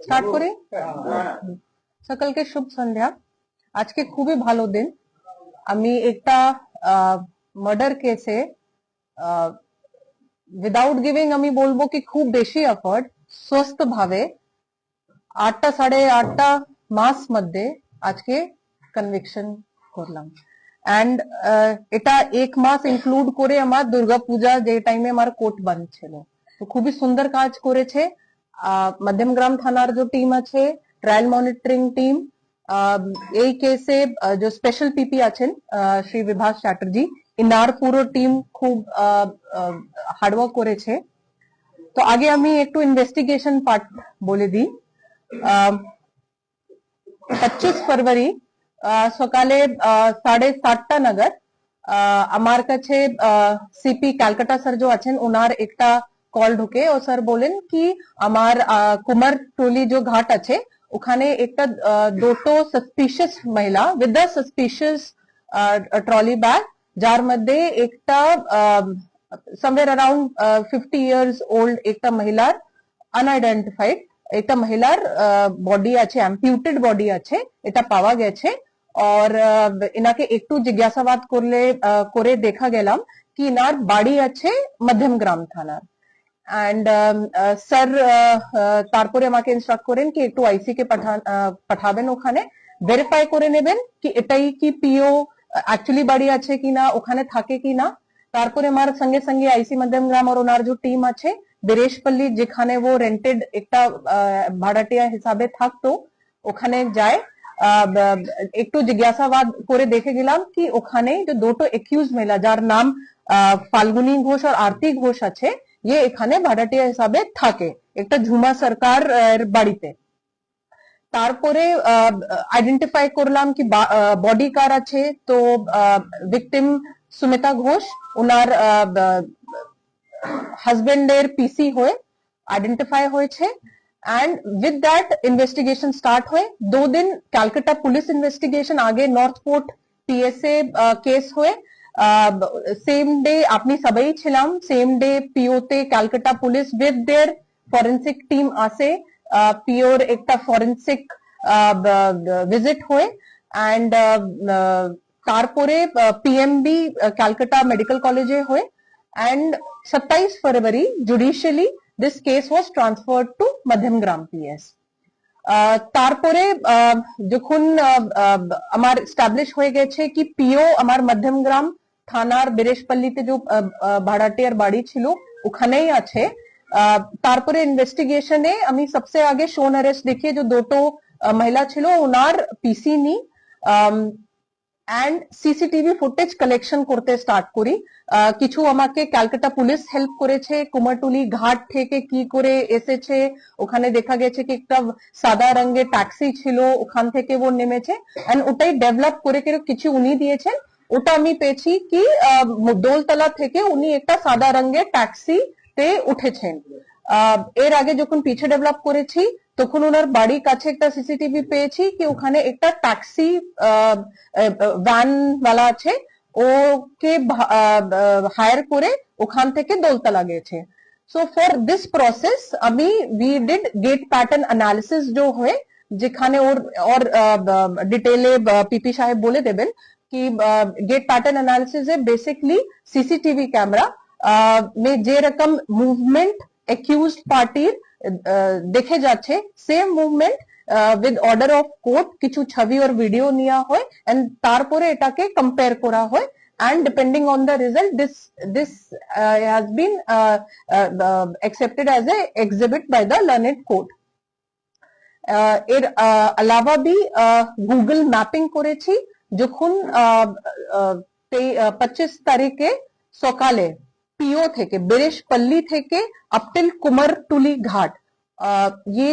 Start করি। সকলকে শুভ সন্ধ্যা। আজকে খুবই ভালো দিন। আমি একটা মার্ডার কেসে উইদাউট গিভিং আমি বলবো কি খুব বেশি এফর্ট সুস্থ ভাবে 8টা 8.5টা মাস মধ্যে আজকে কনভিকশন করলাম। এন্ড এটা এক মাস ইনক্লুড করে আমার দুর্গা পূজা যে টাইমে আমার কোর্ট বন্ধ ছিল। তো খুবই সুন্দর কাজ করেছে মধ্যমগ্রাম থানার যে টিম আছে, ট্রায়াল মনিটরিং টিম, এই কেসে যে স্পেশাল পিপি আছেন শ্রী বিভাস চ্যাটার্জি, ইনার পুরো টিম খুব হার্ডওয়ার্ক করেছে। তো আগে আমি একটু ইনভেস্টিগেশন পার্ট বলে দিই। 25 ফেব্রুয়ারি সকালে 7:30টা নাগাদ আমার কাছে সিপি ক্যালকাটা স্যার যে আছেন ওনার একটা কল ঢুকে ও স্যার বলেন কি আমার কুমারটুলি যে ঘাট আছে ওখানে একটা দুটো সাসপিশিয়াস মহিলা with the suspicious trolley bag, যার মধ্যে একটা somewhere around 50 years old একটা মহিলার আনআইডেন্টিফাইড একটা মহিলার বডি আছে, অ্যাম্পিউটেড বডি আছে, এটা পাওয়া গেছে। और इनाके একটু জিজ্ঞাসাবাদ করে দেখা গেলাম কি ইনার বাড়ি আছে মধ্যমগ্রাম থানার। এন্ড স্যার তারপরে আমাকে ইনস্ট্রাক্ট করেন কি একটু আইসি কে পাঠাবেন, ওখানে ভেরিফাই করে নেবেন কি এটাই কি পিও অ্যাকচুয়ালি বাড়ি আছে কিনা, ওখানে থাকে কিনা। তারপরে আমার সঙ্গে সঙ্গে আইসি মধ্যমগ্রাম আর ওনার যে টিম আছে বিরেশপল্লী যেখানে ও রেন্টেড একটা ভাড়াটিয়া হিসাবে থাকতো ওখানে যায়। একটু জিজ্ঞাসাবাদ করে দেখে গেলাম কি ওখানে যে দুটো একিউজ মহিলা যার নাম ফাল্গুনী ঘোষ আর আরতি ঘোষ আছে ये এখানে ভাড়াটিয়া হিসাবে থাকে একটা ঝুমা সরকার বাড়িতে। তারপরে আইডেন্টিফাই করলাম কি বডি কার আছে, তো ভিকটিম সুমিতা ঘোষ ওনার হাজবেন্ডের পিসি হয়ে আইডেন্টিফাই হয়েছে। And with that investigation start हुए। 2 दिन कैलकाटा पुलिस इन्वेस्टिगेशन आगे नॉर्थ पोर्ट पीएसए केस हुए। सेम डे अपनी सबई छिलाम, सेम डे पीओते Calcutta police with their forensic team आसे पियोर एकटा फॉरेंसिक विजिट हुए। एंड तारपरे पीएमबी कैलकाटा मेडिकल कॉलेजे हुए। एंड 27 फरवरी judicially this case was transferred to Madhyamgram PS। তারপরে যখন আমার এস্টাবলিশ হয়ে গেছে কি পিও আমার মধ্যমগ্রাম থানার বিরেশপল্লীতে যে ভাড়াটিয়ার বাড়ি ছিল ওখানেই আছে। তারপরে ইনভেস্টিগেশনে আমি সবচেয়ে আগে শোন অ্যারেস্ট দেখিয়ে যে দুটো মহিলা ছিল ওনার পিসি নি এন্ড সিসিটিভি ফুটেজ কালেকশন করতে স্টার্ট করি। কিছু আমাকে ক্যালকাটা পুলিশ হেল্প করেছে, কুমারটুলি ঘাট থেকে কি করে এসেছে ওখানে দেখা গেছে কি একটা সাদা রঙের ট্যাক্সি ছিল ওখান থেকে ও নেমেছে এন্ড ওটাই ডেভেলপ করে কিছু উনি দিয়েছেন। ওটা আমি পেয়েছি কি দোলতলা থেকে উনি একটা সাদা রঙের ট্যাক্সিতে উঠেছেন। এর আগে যখন পিছে ডেভেলপ করেছি তখন ওনার বাড়ির কাছে একটা সিসিটিভি পেয়েছি কি ওখানে একটা ট্যাক্সি ভ্যান ওয়ালা আছে ওকে হায়ার করে ওখান থেকে দোলতলা গেছে। সো ফর দিস প্রসেস আমি we did get pattern analysis जो হয় যেখানে ওর ডিটেলে পিপি সাহেব বলে দেবেন কি गेट पैटर्न एनालिसिस है बेसिकली सीसीटीवी कैमरा में जे रकम मूवमेंट एक्यूज्ड पार्टीर দেখে যাচ্ছে same movement with order of court কিছু ছবি আর ভিডিও নেওয়া হয় এন্ড তারপরে এটাকে কম্পেয়ার করা হয় and depending on the result this has been accepted as a exhibit by the learned court। এর अलावा भी গুগল ম্যাপিং করেছি যখন 25 তারিখে সকালে পিও থেকে বিরেশপল্লী থেকে আপটিল কুমারটুলি ঘাট ये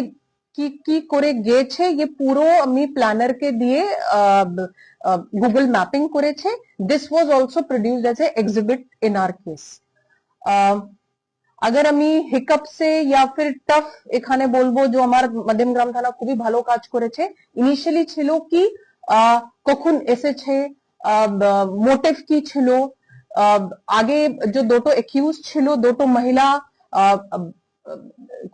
কি করে গেছে ये পুরো আমি প্ল্যানারকে দিয়ে গুগল ম্যাপিং করেছে। This was also produced as a exhibit in our case. अगर আমি হিকআপ সে या फिर টাফ এখানে বলবো যে আমার মধ্যমগ্রাম থানা খুবই ভালো কাজ করেছে ইনিশিয়ালি ছিল কি কখন এসেছে মোটিভ কি ছিল আগে যে দুটো অ্যাকিউজ ছিল দুটো মহিলা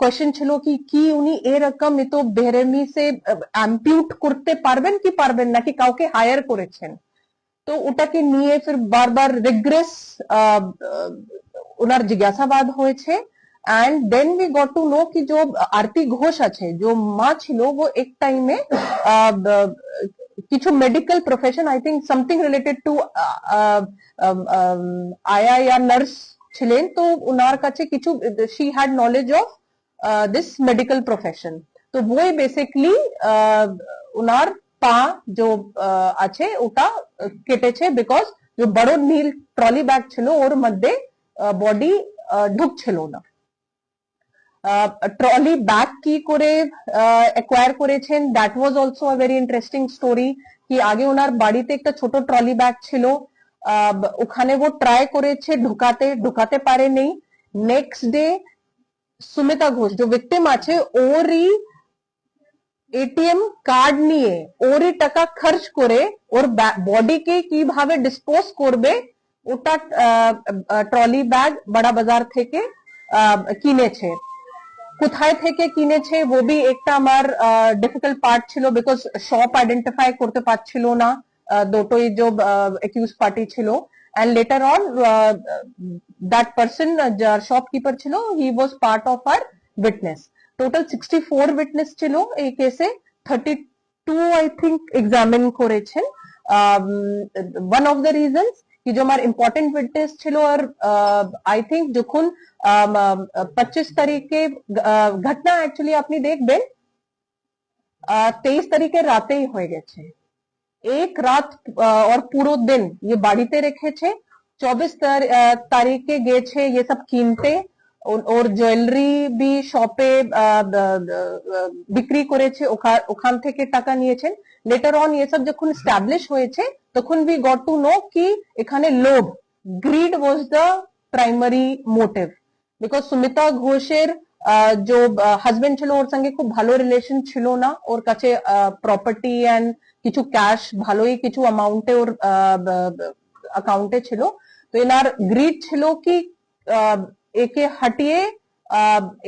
কোশ্চেন ছিল কি কি উনি এরকম এত বেরহমি সে অ্যাম্পিউট করতে পারবেন কি পারবেন নাকি কাউকে হায়ার করেছেন তো ওটাকে নিয়ে फिर বারবার রিগ্রেস ওনার জিজ্ঞাসাবাদ হয়েছে and then we got to know কি যে আরতি ঘোষ আছে যে মা ছিল ও এক টাইমে কিছু medical profession I think something related to আয়া या নার্স ছিলেন তো ওনার কাছে কিছু she had knowledge of this medical profession তো ওই বেসিক্যালি ওনার পা जो আছে ওটা কেটেছে বিকজ যে বড় নীল ট্রলি ব্যাগ ছিল ওর মধ্যে বডি ঢুকছিল না ট্রলি ব্যাগ কি করে অ্যাকোয়ার করেছেন that was also a very interesting story কি আগে ওনার বাড়িতে একটা ছোট ট্রলি ব্যাগ ছিল ওখানে ও ট্রাই করেছে ঢুকাতে ঢুকাতে পারেনি নেক্সট ডে সুমিতা ঘোষ যে ভিকটিম আছে ওরই এটিএম কার্ড নিয়ে ওরই টাকা খরচ করে ওর বডিকে কিভাবে ডিসপোজ করবে ওটা ট্রলি ব্যাগ বড় বাজার থেকে কিনেছে কোথায় থেকে কিনেছে वो भी একটা আমার ডিফিকাল্ট পার্ট ছিল বিকজ শপ আইডেন্টিফাই করতে পারছিল না দুটোই যে অ্যাকিউজ পার্টি ছিল and later on that person যার শপকিপার ছিল হি ওয়াজ পার্ট অফ আর উইটনেস টোটাল 64 উইটনেস ছিল এই কেসে 32 আই থিংক এক্সামিন করেছেন ওয়ান অফ দ্য রিজনস কি যে আমার ইম্পর্টেন্ট উইটনেস ছিল আর আই থিংক যখন 25 তারিখে ঘটনা অ্যাকচুয়ালি আপনি দেখবেন 23 তারিখে রাতেই হয়ে গেছে एक रात और पूरा दिन ये বাড়িতে রেখেছে 24 তারিখে গেছে ये सब কিনতে और জুয়েলারি বি শপে বিক্রি করেছে ওখান থেকে টাকা নিয়েছেন লেটার অন ये सब যখন এস্টাবলিশ হয়েছে তখন we got to know কি এখানে লোভ greed was the primary motive because Sumita ঘোষের जो হাজবেন্ড ছিল ওর সঙ্গে খুব ভালো রিলেশন ছিল না ওর কাছে প্রপার্টি এন্ড কিছু ক্যাশ ভালোই কিছু অ্যামাউন্টে ওর অ্যাকাউন্টে ছিল তো এনার গ্রিড ছিল কি একে হটিয়ে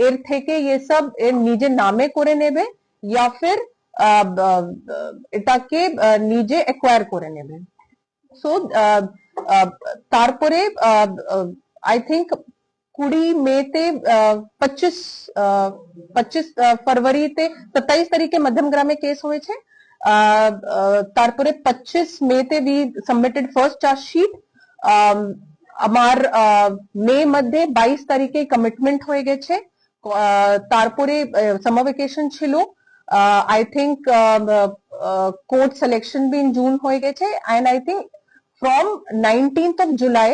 এর থেকে ये सब এর নিজে নামে করে নেবে या फिर এটাকে নিজে অ্যাকোয়ার করে নেবে সো তারপরে আই থিংক 20 মেতে 25 ফরवरीতে 27 তারিখে মধ্যমগ্রামে কেস হয়েছে তারপরে 25 মেতে বি সাবমিটেড ফার্স্ট চার্জশিট আমার মে মধ্যে 22 তারিখে কমিটমেন্ট হয়ে গেছে তারপরে সামার ভ্যাকেশন ছিল I think court selection be in June হয়ে গেছে and I think from 19th of July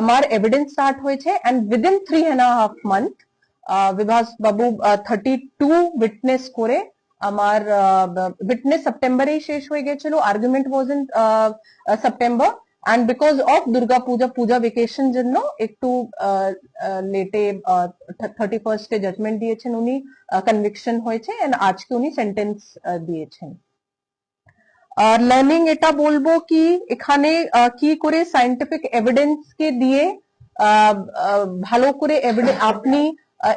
আমার এভিডেন্স স্টার্ট হয়েছে and within 3.5 month Bibhas Babu 32 witness করে আমার উইটনেস সেপ্টেম্বরেই শেষ হয়ে গেছিল argument was in September and because of Durga Puja vacation জন্য একটু লেটে 31st এ জাজমেন্ট দিয়েছেন উনি কনভিকশন হয়েছে এন্ড আজকে উনি সেন্টেন্স দিয়েছেন লার্নিং এটা বলবো কি এখানে কি করে সায়েন্টিফিক এভিডেন্স কে দিয়ে ভালো করে আপনি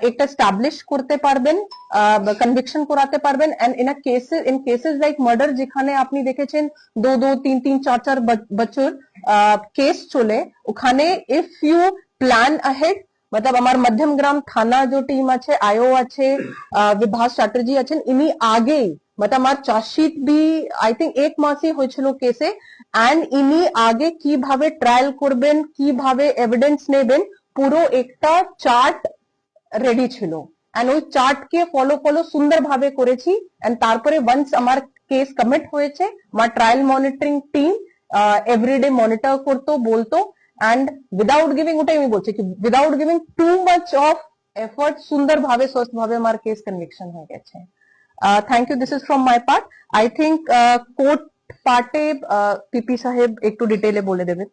একটা এস্টাবলিশ করতে পারবেন কনভিকশন করাতে পারবেন and in cases like murder যেখানে আপনি দেখেছেন 2 3 4 বছর কেস চলে ওখানে ইফ ইউ প্ল্যান अहेड मतलब আমার মধ্যমগ্রাম থানা যে টিম আছে আইও আছে বিভাস চ্যাটার্জি আছেন ইনি আগেই मतलब আমার চার্জশিট বি আই থিংক 1 মাসই হয়েছিল কেসে এন্ড ইনি আগে কিভাবে ট্রায়াল করবেন কিভাবে এভিডেন্স নেবেন পুরো একটা চার্ট রেডি ছিল এন্ড ওই চার্টকে ফলো সুন্দরভাবে করেছি এন্ড তারপরে ওয়ান্স আমার কেস কমিট হয়েছে আমার trial monitoring team everyday monitor করতো বলতো এন্ড উইদাউট গিভিং ওটাই আমি বলছি কি without giving too much of effort সুন্দরভাবে স্বচ্ছভাবে আমার কেস কনভিকশন হয়ে গেছে thank you this is from my part I think court পার্টে পিপি সাহেব একটু ডিটেইলে বলে দেবেন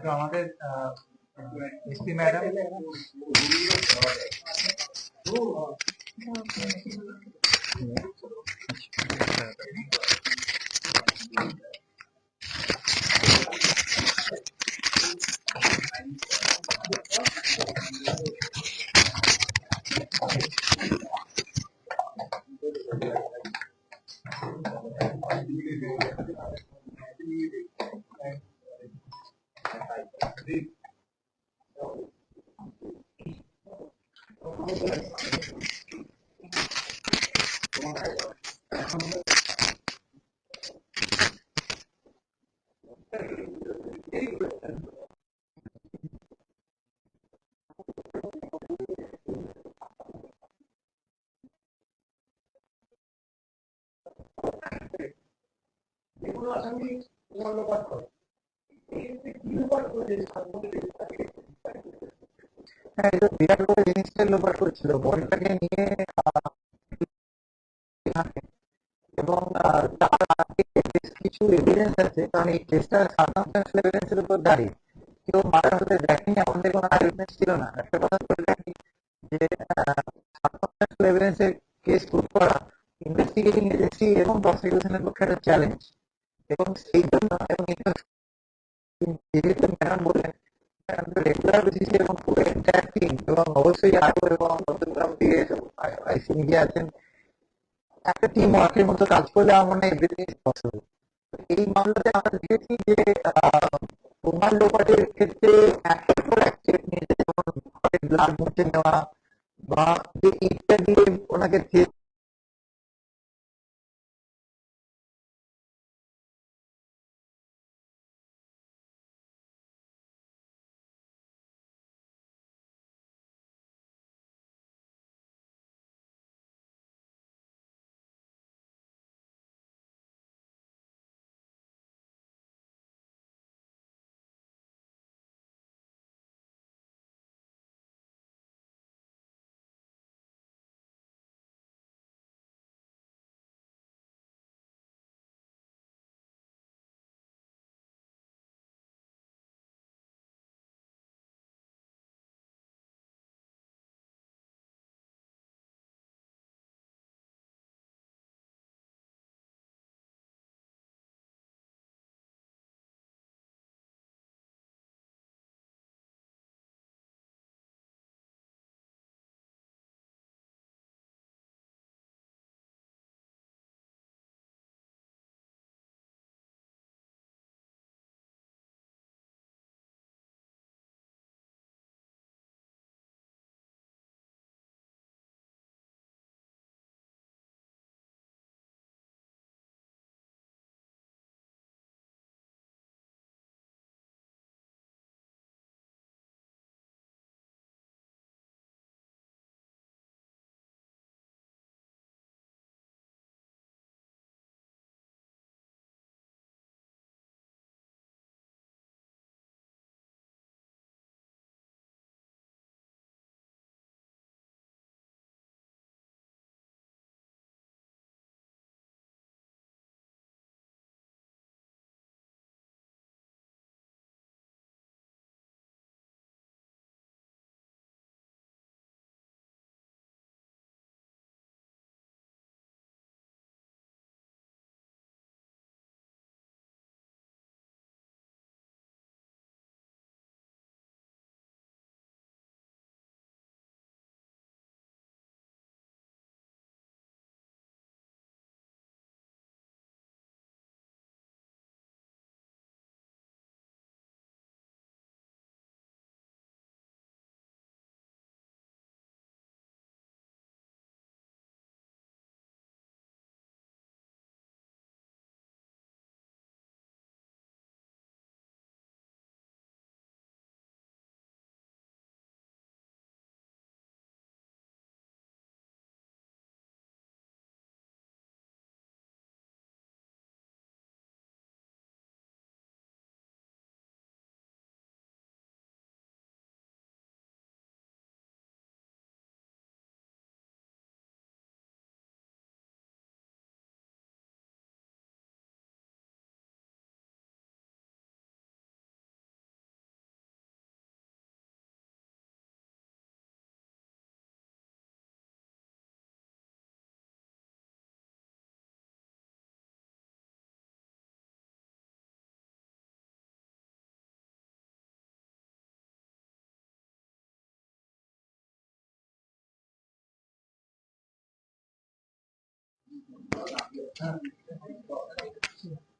তো আমাদের एसपी मैडम, হ্যাঁ, এটা বিরাট বড় জিনিসটা লোপাট করছিল বলটাকে নিয়ে এবং তার আগে বেশ কিছু এভিডেন্স আছে, কারণ এই কেসটা সার্কামস্টেন্সিয়াল এভিডেন্সের উপর দাঁড়িয়ে কেউ মার্ডার হতে দেখেনি, আমাদের কোনো আইউইটনেস ছিল না। একটা কথা বলে রাখি যে সার্কামস্টেন্সিয়াল এভিডেন্সের কেস প্রুভ করা ইনভেস্টিগেটিং এজেন্সি এবং প্রসিকিউশনের পক্ষে একটা চ্যালেঞ্জ, এবং সেই জন্য এবং যেহেতু ম্যাডাম বললেন রেগুলার বেসিসে এবং পুরো এন্টায়ার টিম এবং অবশ্যই আরো এবং নতুনগ্রাম থেকে আইসি মিডিয়া আছেন, একটা টিম ওয়ার্কের মতো কাজ করলে আমার মনে হয় এভরিথিং ইজ পসিবল। এই মামলাতে আমরা দেখেছি যে প্রমাণ লোপাটের ক্ষেত্রে একটার পর এক স্টেপ নিয়েছে, যেমন ব্লাড মুছে নেওয়া বা যে ইটটা দিয়ে ওনাকে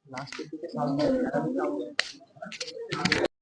লাস্টের দিকে